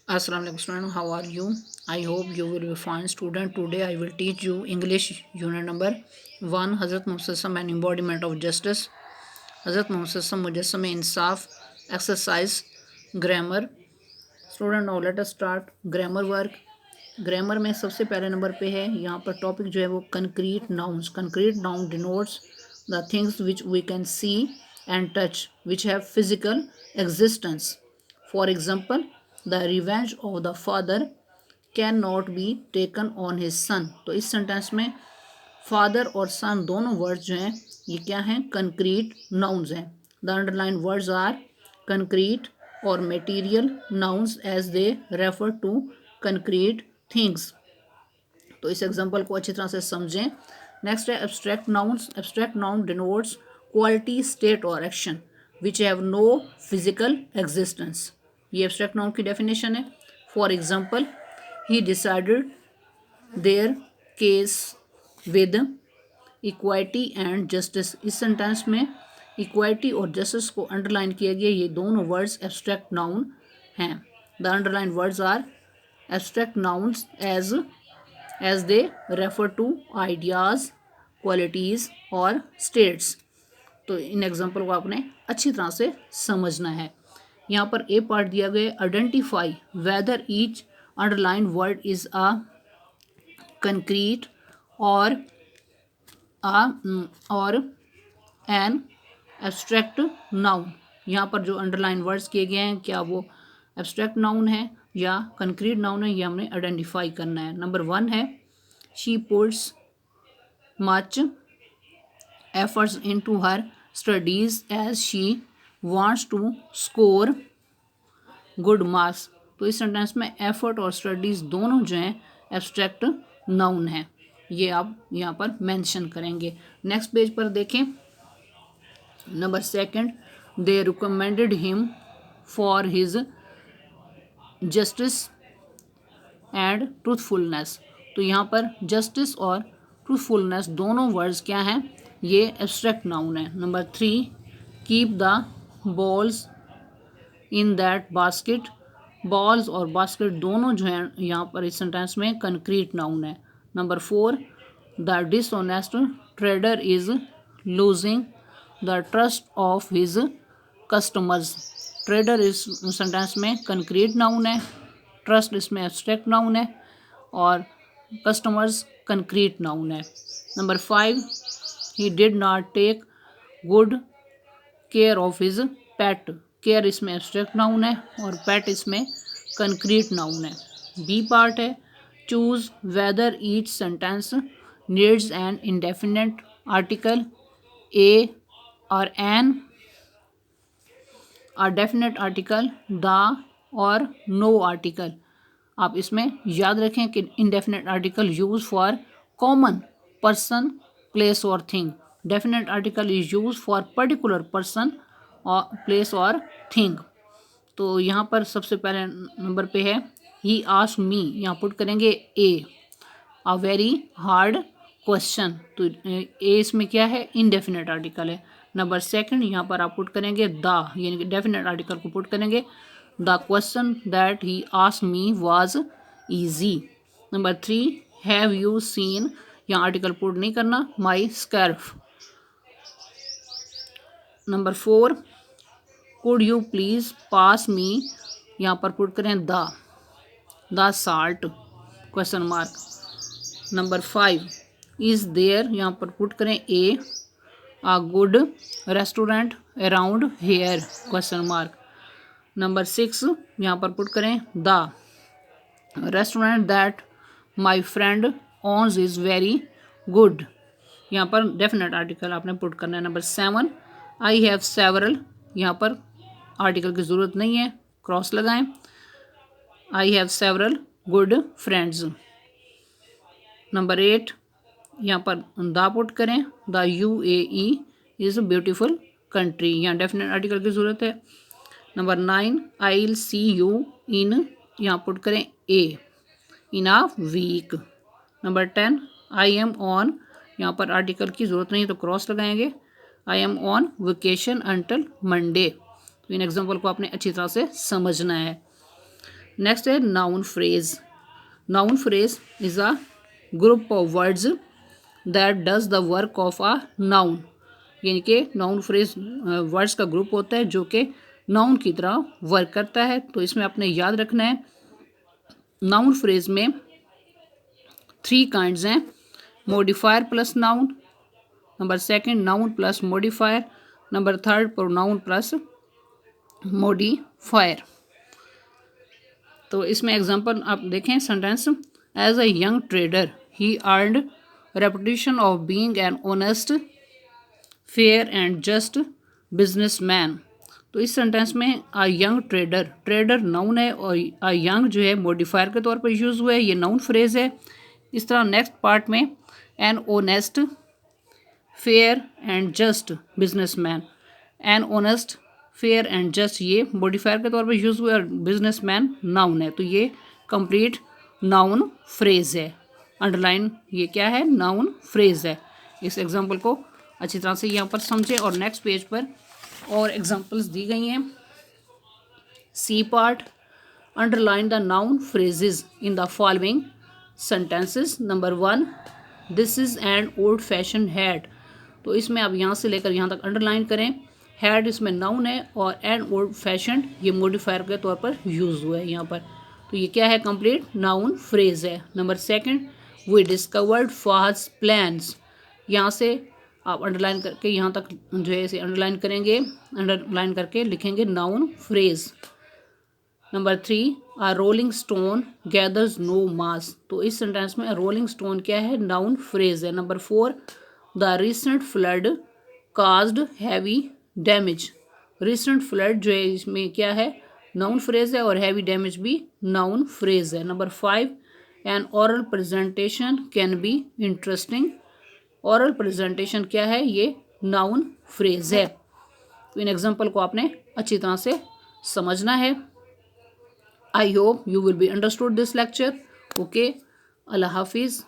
Assalamualaikum student, how are you? I hope you will be fine student. Today I will teach you English unit number 1 Hazrat Musassam and embodiment of justice. Hazrat Musassam Mujassam Insaf exercise grammar. Student now let us start grammar work. Grammar में सबसे पहले number पे है यहाँ पर topic जो है वो concrete nouns. Concrete noun denotes the things which we can see and touch which have physical existence. For example the revenge of the father can not be taken on his son. तो इस sentence में father और सन दोनों words जो हैं ये क्या हैं, कंक्रीट नाउन्स हैं. The underline words are concrete और material nouns as they refer to concrete things. तो इस एग्जांपल को अच्छी तरह से समझें. नेक्स्ट है abstract nouns. Abstract noun denotes quality, state और action which have no physical existence. ये एब्स्ट्रैक्ट नाउन की डेफिनेशन है. For example he decided their case with equality and justice. इस सेंटेंस में इक्वालिटी और जस्टिस को अंडरलाइन किया गया. ये दोनों वर्ड्स एब्स्ट्रैक्ट नाउन हैं. The underline words are abstract nouns as they refer to ideas, qualities और states. तो इन एग्जाम्पल को आपने अच्छी तरह से समझना है. यहाँ पर ए पार्ट दिया गया identify whether each underline word is a concrete और एन एब्स्ट्रैक्ट नाउन. यहाँ पर जो अंडरलाइन वर्ड्स किए गए हैं क्या वो एब्स्ट्रैक्ट नाउन है या कंक्रीट नाउन है, ये हमने आइडेंटिफाई करना है. नंबर 1 है she puts much efforts into her studies as she wants to score good marks. तो इस सेंटेंस में एफर्ट और स्टडीज दोनों जो हैं एब्स्ट्रैक्ट नाउन है. ये आप यहाँ पर मेंशन करेंगे. नेक्स्ट पेज पर देखें. Number 2 they recommended him for his justice and truthfulness. तो यहाँ पर जस्टिस और ट्रूथफुलनेस दोनों वर्ड्स क्या हैं, ये एब्स्ट्रैक्ट नाउन है. Number 3 keep the balls in that basket. Balls और बास्केट दोनों जो हैं यहाँ पर इस सेंटेंस में कंक्रीट नाउन है. Number 4 the dishonest trader is losing the trust of his customers. Trader इस सेंटेंस में कंक्रीट नाउन है, ट्रस्ट इसमें एब्स्ट्रैक्ट नाउन है और कस्टमर्स कंक्रीट नाउन है. Number 5 he did not take good care of his pet. Care इसमें abstract noun है और पेट इसमें कंक्रीट नाउन है. बी पार्ट है choose whether each sentence needs an indefinite article a और एन और definite article the और no article. आप इसमें याद रखें कि indefinite article use for common person, place और thing. Definite article is use for particular person और प्लेस और थिंग. तो यहाँ पर सबसे पहले नंबर पे है ही आस्क्ड मी. यहाँ पुट करेंगे ए अ वेरी हार्ड क्वेश्चन. तो ए इसमें क्या है, इनडेफिनेट आर्टिकल है. नंबर 2 यहाँ पर आप पुट करेंगे द, यानी कि डेफिनेट आर्टिकल को पुट करेंगे. The question that he asked me was easy. Number 3 have you seen, यहाँ आर्टिकल पुट नहीं करना, my scarf. Number 4 could you please pass me, यहाँ पर पुट करें the salt question mark. Number 5 is there, यहाँ पर put करें a a good restaurant around here question mark. Number 6 यहाँ पर पुट करें the restaurant that my friend ones is very good. यहाँ पर डेफिनेट आर्टिकल आपने पुट करना है. नंबर 7 आई हैव सेवरल, यहाँ पर आर्टिकल की ज़रूरत नहीं है, क्रॉस लगाएं. I have several good friends. Number 8 यहाँ पर द पुट करें. The UAE is beautiful country, यहाँ डेफिनेट आर्टिकल की ज़रूरत है. Number 9 I will see you in, यहाँ पुट करें a in a week. Number 10 I am on, यहाँ पर आर्टिकल की ज़रूरत नहीं तो क्रॉस लगाएंगे. I am on vacation until Monday. तो इन एग्जाम्पल को आपने अच्छी तरह से समझना है. नेक्स्ट है noun phrase. Noun phrase is a group of words that does the work of a noun, यानी कि नाउन फ्रेज वर्ड्स का ग्रुप होता है जो कि नाउन की तरह वर्क करता है। तो इसमें आपने याद रखना है नाउन फ्रेज में 3 काइंड्स हैं, modifier plus noun, number second noun plus modifier, number third pronoun plus modifier. तो इसमें एग्जांपल आप देखें sentence, as a young trader he earned reputation of being an honest fair and just businessman. तो इस sentence में a young trader, trader noun है और a young जो है मॉडिफायर के तौर पर यूज़ हुआ है, ये नाउन फ्रेज है। इस तरह नेक्स्ट पार्ट में N honest fair and just businessman, N honest fair and just ये मॉडिफायर के तौर पर यूज़ हुआ है और बिजनेसमैन नाउन है। तो ये कंप्लीट नाउन फ्रेज है। अंडरलाइन ये क्या है, नाउन फ्रेज है। इस एग्जांपल को अच्छी तरह से यहाँ पर समझें और नेक्स्ट पेज पर और एग्जांपल्स दी गई हैं। C part, underline the noun phrases in the following sentences. Number 1, this is an old fashion hat. तो इसमें आप यहाँ से लेकर यहाँ तक अंडरलाइन करें। हैड इसमें नाउन है और एन ओल्ड फैशन ये मॉडिफायर के तौर पर यूज़ हुआ है यहाँ पर। तो ये क्या है, कंप्लीट नाउन फ्रेज है। Number 2, we discovered false plans. यहाँ से आप अंडरलाइन करके यहाँ तक जो है इसे अंडरलाइन करेंगे, अंडरलाइन करके लिखेंगे नाउन फ्रेज। नंबर 3, आ रोलिंग स्टोन गैदर्स नो मास। तो इस सेंटेंस में रोलिंग स्टोन क्या है, नाउन फ्रेज है। Number 4, the recent flood caused heavy damage. Recent flood जो है इसमें क्या है, नाउन फ्रेज है और हैवी डैमेज भी नाउन फ्रेज है। Number 5, N oral presentation can be interesting. Oral presentation क्या है, ये नाउन फ्रेज है। तो इन एग्जाम्पल को आपने अच्छी तरह से समझना है। I hope you will be understood this lecture. Okay, Allah Hafiz.